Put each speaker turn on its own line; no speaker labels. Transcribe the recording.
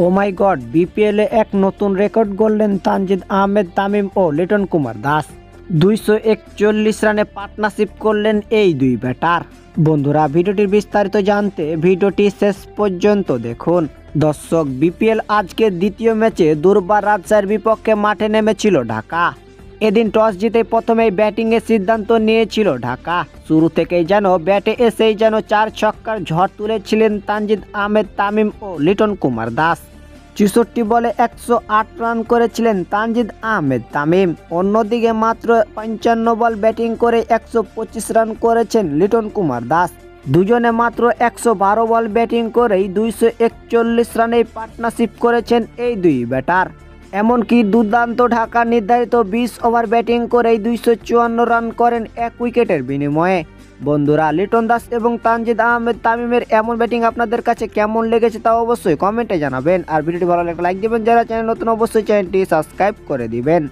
ও মাই god, বিপিএলে এক নতুন রেকর্ড গড়লেন তানজিদ আহমেদ তামিম ও লিটন কুমার দাস। 241 রানে পার্টনারশিপ করলেন এই দুই ব্যাটার। বন্ধুরা, ভিডিওটির বিস্তারিত জানতে ভিডিওটি শেষ পর্যন্ত দেখুন। দর্শক, বিপিএল আজকে দ্বিতীয় ম্যাচে দুর্বার রাজশাহীর বিপক্ষে মাঠে নেমেছিল ঢাকা। এদিন টস জিতে প্রথমেই ব্যাটিংয়ের সিদ্ধান্ত নিয়েছিল ঢাকা। শুরু থেকেই যেন ব্যাটে এসেই যেন 4 ছক্কার ঝড় তুলেছিলেন তানজিদ আহমেদ তামিম ও লিটন কুমার দাস। 64 বলে 108 রান করেছিলেন তানজিদ আহমেদ তামিম। অন্যদিকে মাত্র 55 বল ব্যাটিং করে 125 রান করেছেন লিটন কুমার দাস। দুজনে মাত্র 112 বল ব্যাটিং করেই 241 রানেই পার্টনারশিপ করেছেন এই দুই ব্যাটার। এমনকি দুর্দান্ত ঢাকা নির্ধারিত 20 ওভার ব্যাটিং করেই 254 রান করেন 1 উইকেটের বিনিময়ে। বন্ধুরা, লিটন দাস এবং তানজিদ আহমেদ তামিমের এমন ব্যাটিং আপনাদের কাছে কেমন লেগেছে তা অবশ্যই কমেন্টে জানাবেন। আর ভিডিওটি ভালো লাগলে লাইক দিবেন, যারা চ্যানেল নতুন অবশ্যই চ্যানেলটি সাবস্ক্রাইব করে দিবেন।